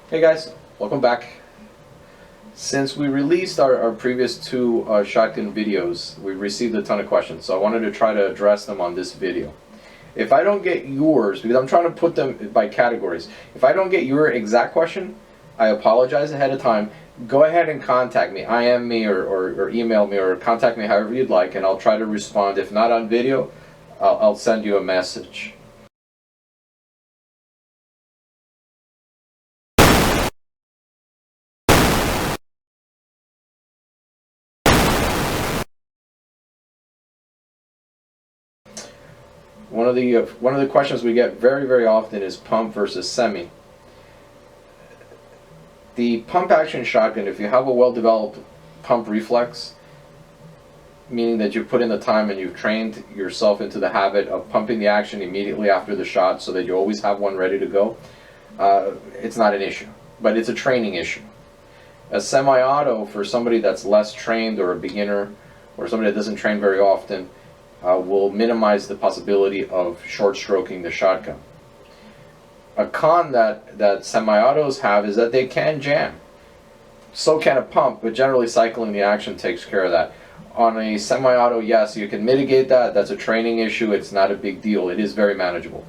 Hey guys, welcome back. Since we released our previous two shotgun videos, we received a ton of questions, so I wanted to try to address them on this video. If I don't get yours, because I'm trying to put them by categories, if I don't get your exact question, I apologize ahead of time. Go ahead and contact me, IM me or email me or contact me however you'd like, and I'll try to respond. If not on video, I'll send you a message. One of the questions we get very often is pump versus semi. The pump action shotgun, if you have a well-developed pump reflex, meaning that you've put in the time and you've trained yourself into the habit of pumping the action immediately after the shot so that you always have one ready to go, it's not an issue. But it's a training issue. A semi-auto, for somebody that's less trained or a beginner or somebody that doesn't train very often, will minimize the possibility of short stroking the shotgun. A con that semi-autos have is that they can jam. So can a pump, but generally cycling the action takes care of that. On a semi-auto, yes, you can mitigate that. That's a training issue. It's not a big deal. It is very manageable.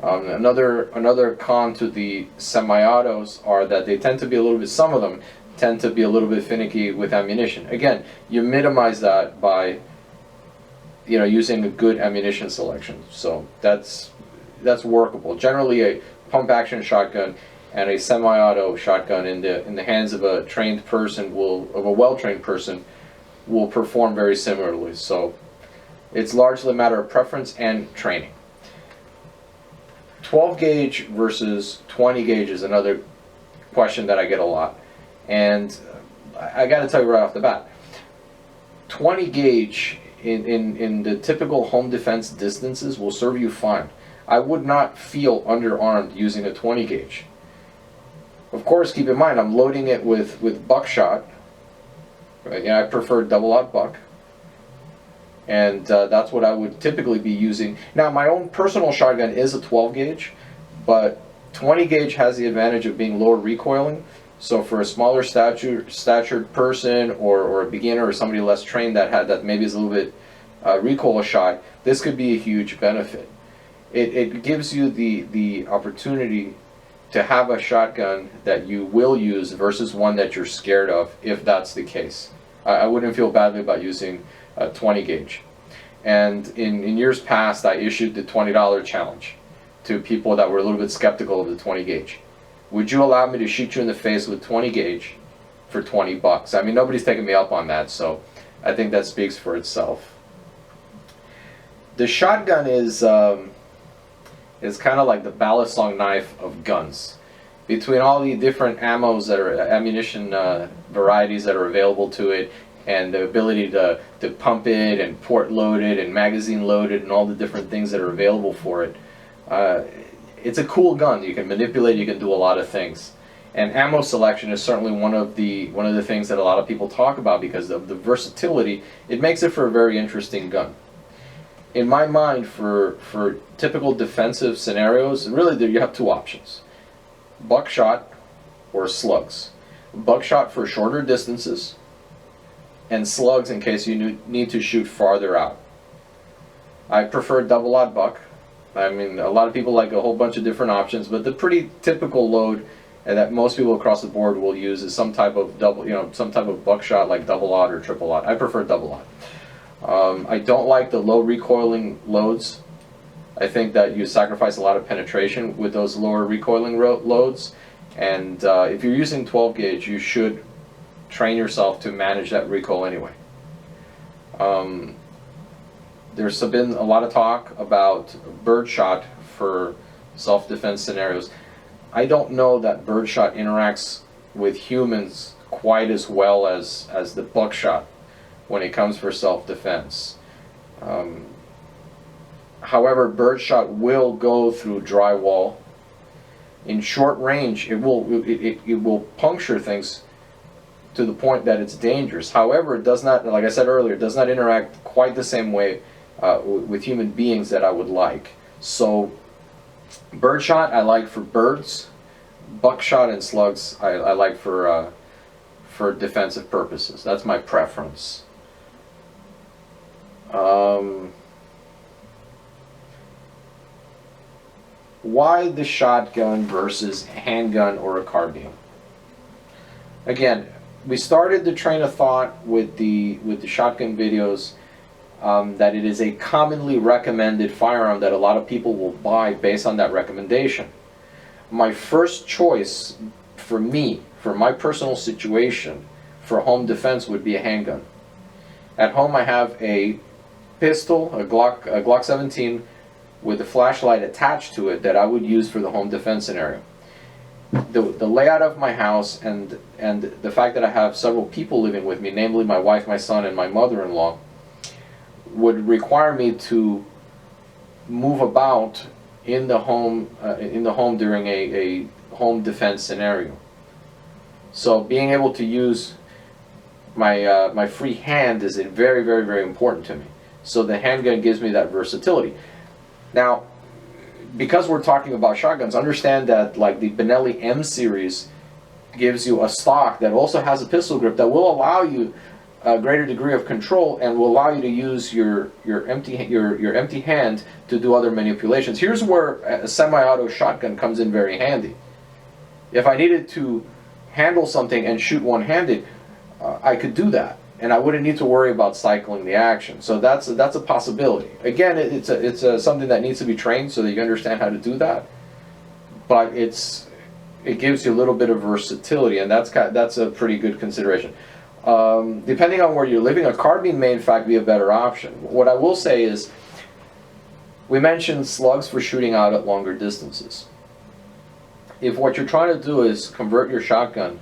Another con to the semi-autos are that they tend to be a little bit, some of them tend to be a little bit finicky with ammunition. Again, you minimize that by using a good ammunition selection. So that's workable. Generally, a pump action shotgun and a semi-auto shotgun in the hands of a trained person of a well-trained person will perform very similarly. So it's largely a matter of preference and training. 12 gauge versus 20 gauge is another question that I get a lot, and I got to tell you right off the bat, 20 gauge in the typical home defense distances will serve you fine. I would not feel underarmed using a 20 gauge. Of course, keep in mind I'm loading it with buckshot. Right? I prefer double-aught buck, and that's what I would typically be using. Now, my own personal shotgun is a 12 gauge, but 20 gauge has the advantage of being lower recoiling. So for a smaller statured person or a beginner or somebody less trained that maybe is a little bit recoil shy, this could be a huge benefit. It gives you the opportunity to have a shotgun that you will use versus one that you're scared of, if that's the case. I wouldn't feel badly about using a 20 gauge. And in years past, I issued the $20 challenge to people that were a little bit skeptical of the 20 gauge. Would you allow me to shoot you in the face with 20 gauge for 20 bucks? I mean, nobody's taking me up on that, so I think that speaks for itself. The shotgun is kind of like the ballast long knife of guns. Between all the different ammunition varieties that are available to it, and the ability to pump it and port load it and magazine load it and all the different things that are available for it, it's a cool gun. You can manipulate, you can do a lot of things. And ammo selection is certainly one of the things that a lot of people talk about because of the versatility. It makes it for a very interesting gun. In my mind, for typical defensive scenarios, really you have two options: buckshot or slugs. Buckshot for shorter distances, and slugs in case you need to shoot farther out. I prefer double-aught buck. I mean, a lot of people like a whole bunch of different options, but the pretty typical load that most people across the board will use is some type of buckshot like double-aught or triple-aught. I prefer double-aught. I don't like the low recoiling loads. I think that you sacrifice a lot of penetration with those lower recoiling loads, and if you're using 12 gauge, you should train yourself to manage that recoil anyway. There's been a lot of talk about birdshot for self-defense scenarios. I don't know that birdshot interacts with humans quite as well as the buckshot when it comes for self-defense. However, birdshot will go through drywall. In short range, it will puncture things to the point that it's dangerous. However, it does not, like I said earlier, it does not interact quite the same way with human beings that I would like. So birdshot I like for birds, buckshot and slugs I like for defensive purposes. That's my preference. Why the shotgun versus handgun or a carbine? Again, we started the train of thought with the shotgun videos, that it is a commonly recommended firearm that a lot of people will buy based on that recommendation. My first choice for me, for my personal situation, for home defense would be a handgun. At home I have a pistol, a Glock 17 with a flashlight attached to it that I would use for the home defense scenario. The layout of my house and the fact that I have several people living with me, namely my wife, my son, and my mother-in-law, would require me to move about in the home during a home defense scenario. So being able to use my free hand is very, very, very important to me. So the handgun gives me that versatility. Now, because we're talking about shotguns, understand that like the Benelli M series gives you a stock that also has a pistol grip that will allow you a greater degree of control and will allow you to use your empty hand to do other manipulations. Here's where a semi-auto shotgun comes in very handy. If I needed to handle something and shoot one-handed, I could do that, and I wouldn't need to worry about cycling the action. So that's a possibility. Again, it's something that needs to be trained so that you understand how to do that. But it gives you a little bit of versatility, and that's a pretty good consideration. Depending on where you're living, a carbine may in fact be a better option. What I will say is, we mentioned slugs for shooting out at longer distances. If what you're trying to do is convert your shotgun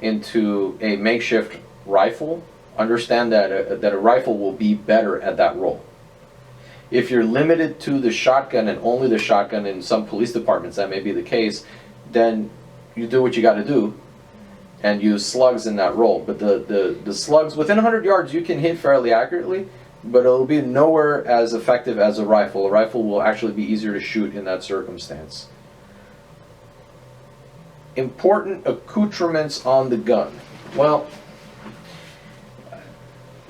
into a makeshift rifle, understand that a rifle will be better at that role. If you're limited to the shotgun and only the shotgun, in some police departments that may be the case, then you do what you got to do and use slugs in that role. But the slugs within 100 yards you can hit fairly accurately, but it'll be nowhere as effective as a rifle. A rifle will actually be easier to shoot in that circumstance. Important accoutrements on the gun. Well,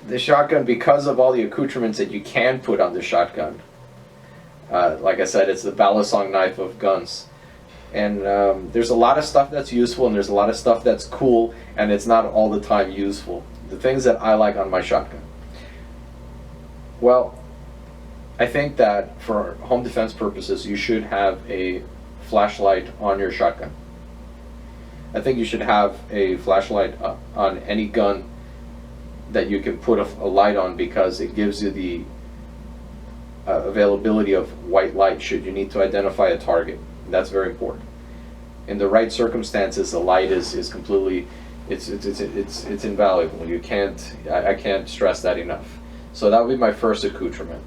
the shotgun, because of all the accoutrements that you can put on the shotgun, like I said, it's the balisong knife of guns. And there's a lot of stuff that's useful, and there's a lot of stuff that's cool, and it's not all the time useful. The things that I like on my shotgun. Well, I think that for home defense purposes, you should have a flashlight on your shotgun. I think you should have a flashlight on any gun that you can put a light on, because it gives you the availability of white light should you need to identify a target. That's very important. In the right circumstances, the light is completely, it's invaluable. You can't, I can't stress that enough. So that would be my first accoutrement.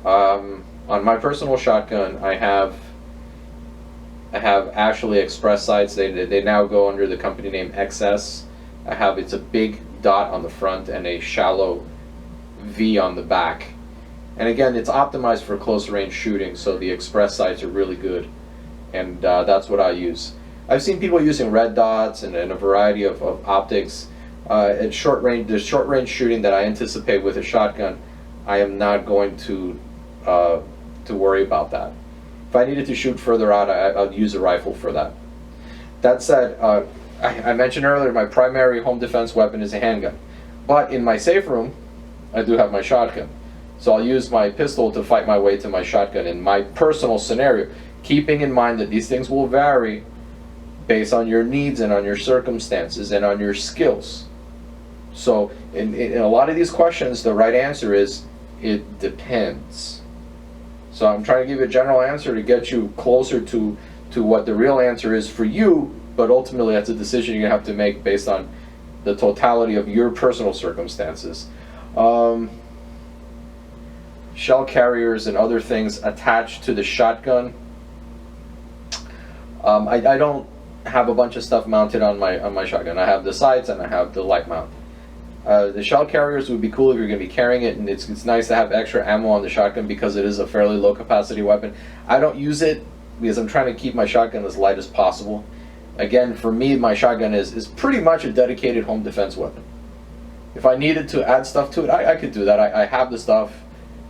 On my personal shotgun, I have actually express sights. They now go under the company name XS. It's a big dot on the front and a shallow V on the back. And again, it's optimized for close range shooting, so the express sights are really good, and that's what I use. I've seen people using red dots and a variety of optics. At short range, the short range shooting that I anticipate with a shotgun, I am not going to worry about that. If I needed to shoot further out, I'd use a rifle for that. That said, I mentioned earlier my primary home defense weapon is a handgun, but in my safe room, I do have my shotgun. So I'll use my pistol to fight my way to my shotgun in my personal scenario, keeping in mind that these things will vary based on your needs and on your circumstances and on your skills. So in a lot of these questions, the right answer is, it depends. So I'm trying to give you a general answer to get you closer to what the real answer is for you, but ultimately that's a decision you have to make based on the totality of your personal circumstances. Shell carriers and other things attached to the shotgun. I don't have a bunch of stuff mounted on my shotgun. I have the sights and I have the light mount. The shell carriers would be cool if you're going to be carrying it, and it's nice to have extra ammo on the shotgun because it is a fairly low capacity weapon. I don't use it because I'm trying to keep my shotgun as light as possible. Again, for me, my shotgun is pretty much a dedicated home defense weapon. If I needed to add stuff to it, I could do that. I have the stuff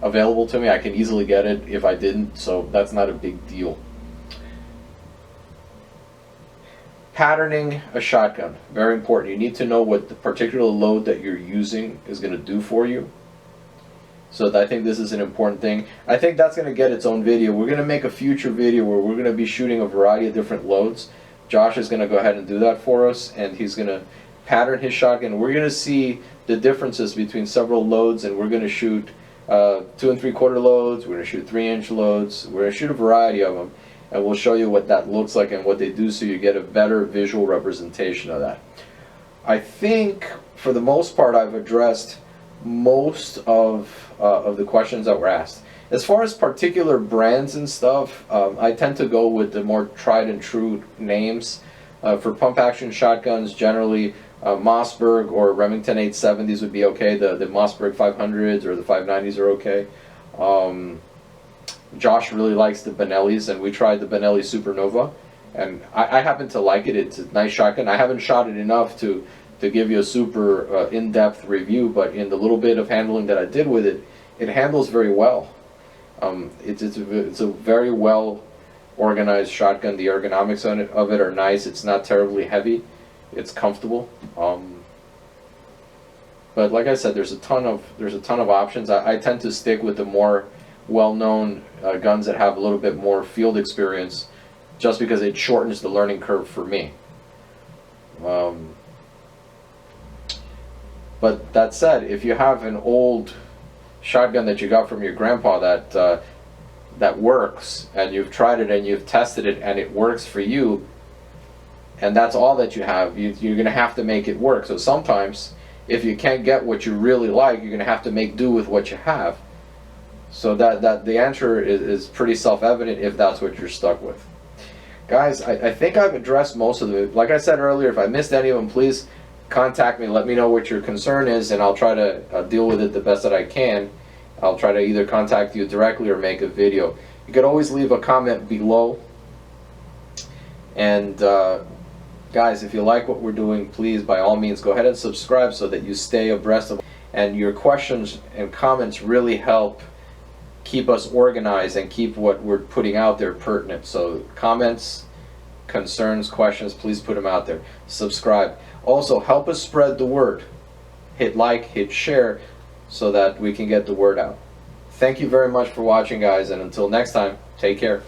available to me. I can easily get it if I didn't, so that's not a big deal. Patterning a shotgun, very important. You need to know what the particular load that you're using is going to do for you. So I think this is an important thing. I think that's going to get its own video. We're going to make a future video where we're going to be shooting a variety of different loads. Josh is going to go ahead and do that for us, and he's going to pattern his shotgun. We're going to see the differences between several loads, and we're going to shoot 2 3/4 loads. We're going to shoot 3-inch loads. We're going to shoot a variety of them, and we'll show you what that looks like and what they do, so you get a better visual representation of that. I think for the most part I've addressed most of the questions that were asked. As far as particular brands and stuff, I tend to go with the more tried and true names. For pump action shotguns, generally Mossberg or Remington 870s would be okay. The Mossberg 500s or the 590s are okay. Josh really likes the Benellis, and we tried the Benelli Supernova, and I happen to like it. It's a nice shotgun. I haven't shot it enough to give you a super in-depth review, but in the little bit of handling that I did with it, it handles very well. It's a very well organized shotgun. The ergonomics of it are nice. It's not terribly heavy. It's comfortable. But like I said, there's a ton of options. I tend to stick with the more well-known guns that have a little bit more field experience, just because it shortens the learning curve for me. But that said, if you have an old shotgun that you got from your grandpa that works, and you've tried it and you've tested it and it works for you, and that's all that you have, you're going to have to make it work. So sometimes, if you can't get what you really like, you're going to have to make do with what you have. So that the answer is pretty self-evident if that's what you're stuck with. Guys, I think I've addressed most of it. Like I said earlier, if I missed any of them, please contact me. Let me know what your concern is, and I'll try to deal with it the best that I can. I'll try to either contact you directly or make a video. You could always leave a comment below. And guys, if you like what we're doing, please, by all means, go ahead and subscribe so that you stay abreast of. And your questions and comments really help keep us organized and keep what we're putting out there pertinent. So comments, concerns, questions, please put them out there. Subscribe. Also, help us spread the word. Hit like, hit share, so that we can get the word out. Thank you very much for watching, guys, and until next time, take care.